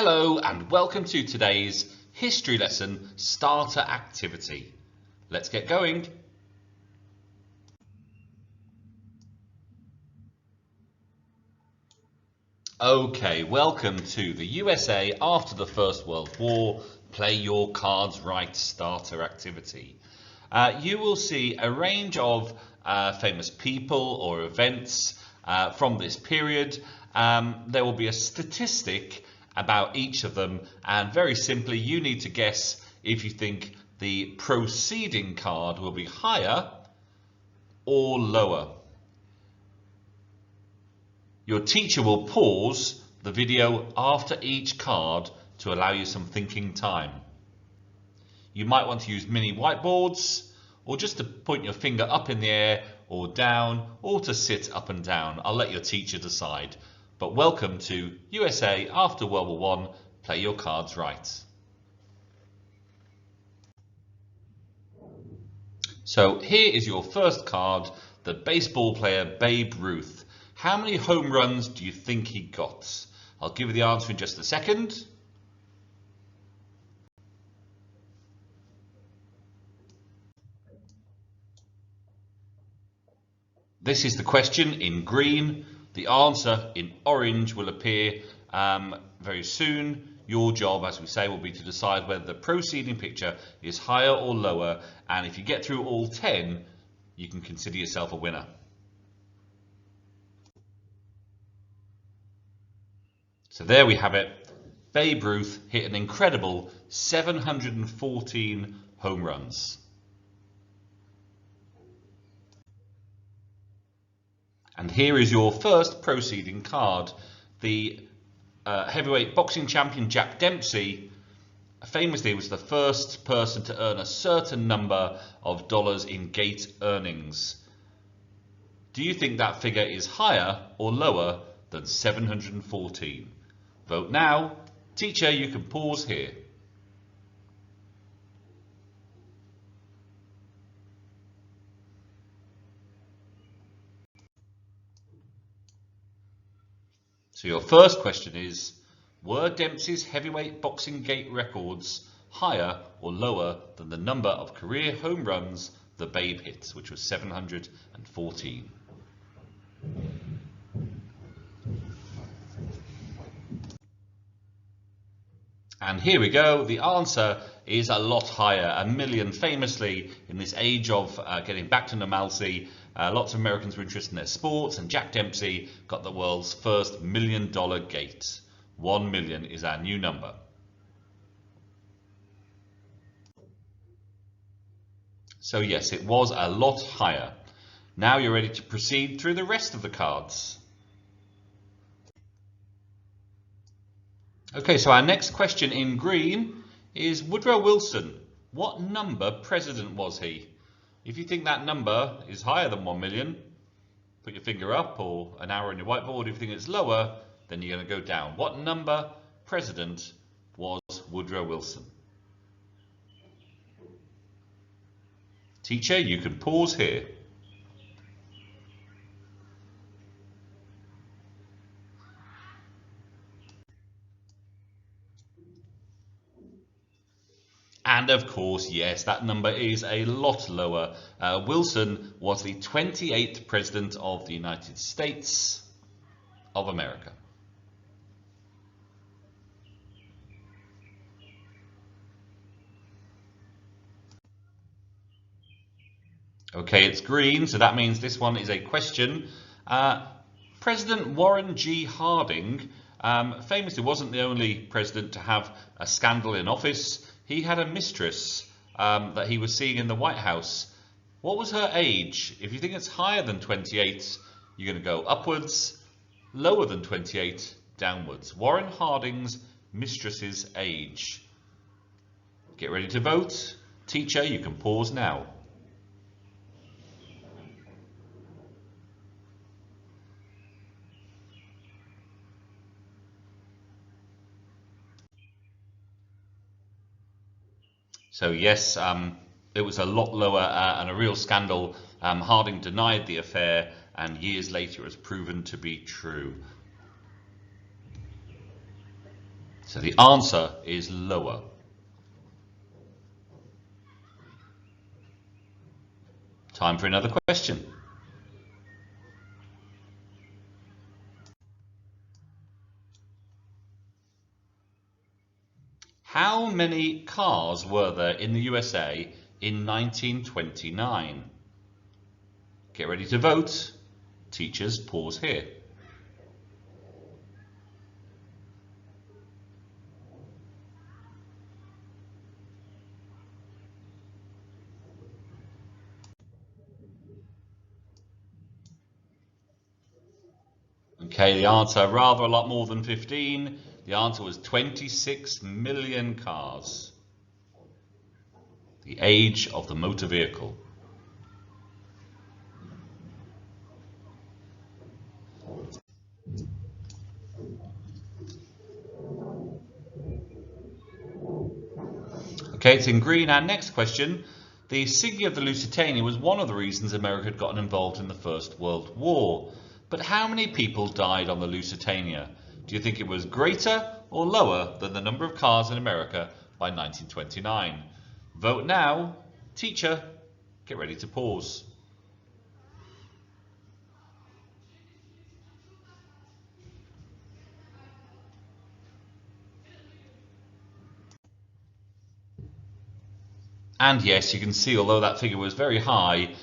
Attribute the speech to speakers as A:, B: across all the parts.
A: Hello and welcome to today's history lesson starter activity. Let's get going. Okay, welcome to the USA after the First World War. Play your cards right starter activity. You will see a range of famous people or events from this period. There will be a statistic about each of them, and very simply you need to guess if you think the preceding card will be higher or lower. Your teacher will pause the video after each card to allow you some thinking time. You might want to use mini whiteboards, or just to point your finger up in the air or down, or to sit up and down. I'll let your teacher decide. But welcome to USA after World War I. Play your cards right. So here is your first card, the baseball player Babe Ruth. How many home runs do you think he got? I'll give you the answer in just a second. This is the question in green. The answer in orange will appear very soon. Your job, as we say, will be to decide whether the preceding picture is higher or lower, and if you get through all 10, you can consider yourself a winner. So there we have it. Babe Ruth hit an incredible 714 home runs. And here is your first preceding card. The heavyweight boxing champion Jack Dempsey famously was the first person to earn a certain number of dollars in gate earnings. Do you think that figure is higher or lower than 714? Vote now. Teacher, you can pause here. So your first question is, were Dempsey's heavyweight boxing gate records higher or lower than the number of career home runs the Babe hit, which was 714? And here we go. The answer is a lot higher, 1 million. Famously, in this age of getting back to normalcy, lots of Americans were interested in their sports, and Jack Dempsey got the world's first $1 million gate. 1 million is our new number. So yes, it was a lot higher. Now you're ready to proceed through the rest of the cards. Okay, so our next question in green is Woodrow Wilson. What number president was he? If you think that number is higher than 1 million, put your finger up or an arrow on your whiteboard. If you think it's lower, then you're going to go down. What number president was Woodrow Wilson? Teacher, you can pause here. And of course, yes, that number is a lot lower. Wilson was the 28th President of the United States of America. Okay, it's green, so that means this one is a question. President Warren G. Harding famously wasn't the only president to have a scandal in office. He had a mistress that he was seeing in the White House. What was her age? If you think it's higher than 28, you're going to go upwards. Lower than 28, downwards. Warren Harding's mistress's age. Get ready to vote. Teacher, you can pause now. So yes, it was a lot lower and a real scandal. Harding denied the affair, and years later it was proven to be true. So the answer is lower. Time for another question. How many cars were there in the USA in 1929? Get ready to vote. Teachers, pause here. Okay, the answer, rather a lot more than 15. The answer was 26 million cars. The age of the motor vehicle. Okay, it's in green. Our next question. The sinking of the Lusitania was one of the reasons America had gotten involved in the First World War. But how many people died on the Lusitania? Do you think it was greater or lower than the number of cars in America by 1929? Vote now. Teacher, get ready to pause. And yes, you can see, although that figure was very high,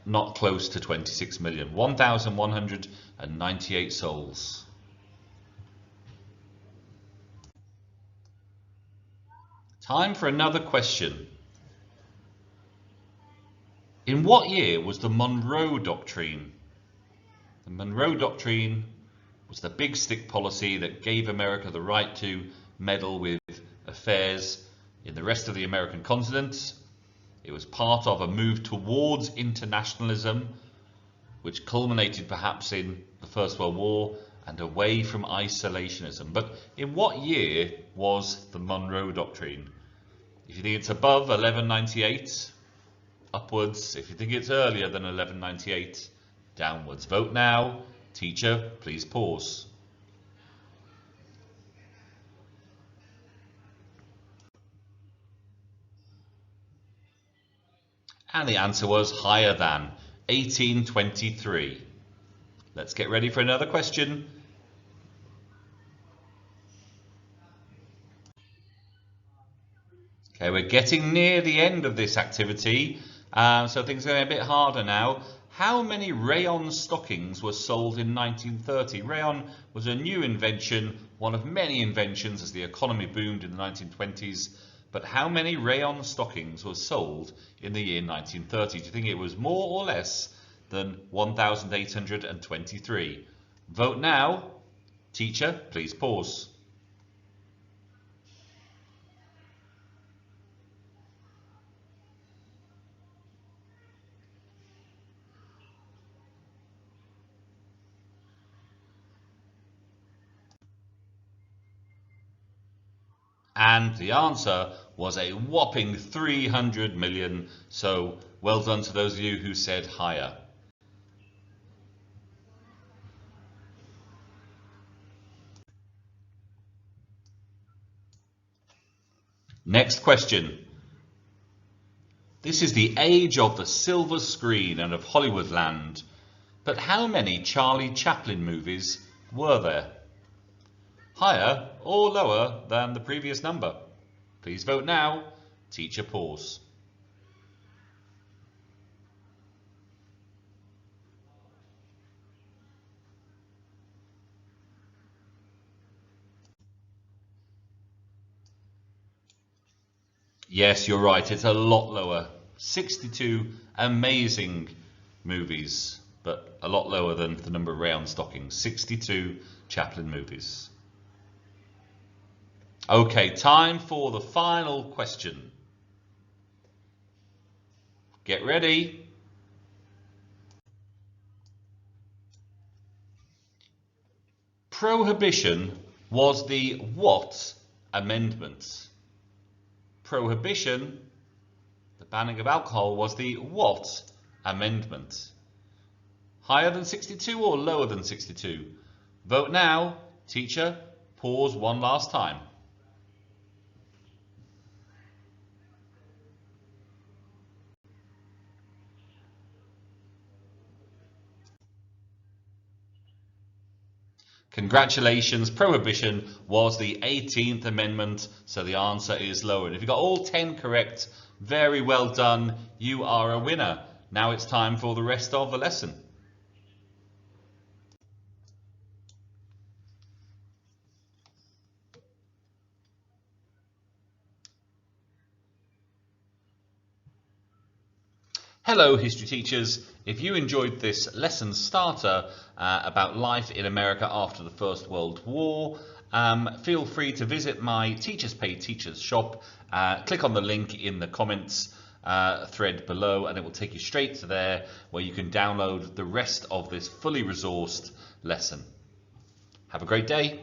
A: not close to 26 million, 1,198 souls. Time for another question. In what year was the Monroe Doctrine? The Monroe Doctrine was the big stick policy that gave America the right to meddle with affairs in the rest of the American continent. It was part of a move towards internationalism, which culminated perhaps in the First World War, and away from isolationism. But in what year was the Monroe Doctrine? If you think it's above 1198, upwards. If you think it's earlier than 1198, downwards. Vote now. Teacher, please pause. And the answer was higher than 1823. Let's get ready for another question. Okay, we're getting near the end of this activity, so things are getting a bit harder now. How many rayon stockings were sold in 1930? Rayon was a new invention, one of many inventions as the economy boomed in the 1920s. But how many rayon stockings were sold in the year 1930? Do you think it was more or less than 1,823? Vote now. Teacher, please pause. And the answer was a whopping 300 million. So well done to those of you who said higher. Next question. This is the age of the silver screen and of Hollywoodland. But how many Charlie Chaplin movies were there? Higher or lower than the previous number? Please vote now. Teacher, pause. Yes, you're right. It's a lot lower. 62 amazing movies, but a lot lower than the number of rayon stockings. 62 Chaplin movies. Okay, time for the final question. Get ready. Prohibition was the what amendment? Prohibition, the banning of alcohol, was the what amendment? Higher than 62 or lower than 62? Vote now. Teacher, pause one last time. Congratulations, prohibition was the 18th Amendment, so the answer is lower. And if you got all 10 correct, very well done, you are a winner. Now it's time for the rest of the lesson. Hello history teachers, if you enjoyed this lesson starter about life in America after the First World War, feel free to visit my Teachers Pay Teachers shop. Click on the link in the comments thread below and it will take you straight to there where you can download the rest of this fully resourced lesson. Have a great day.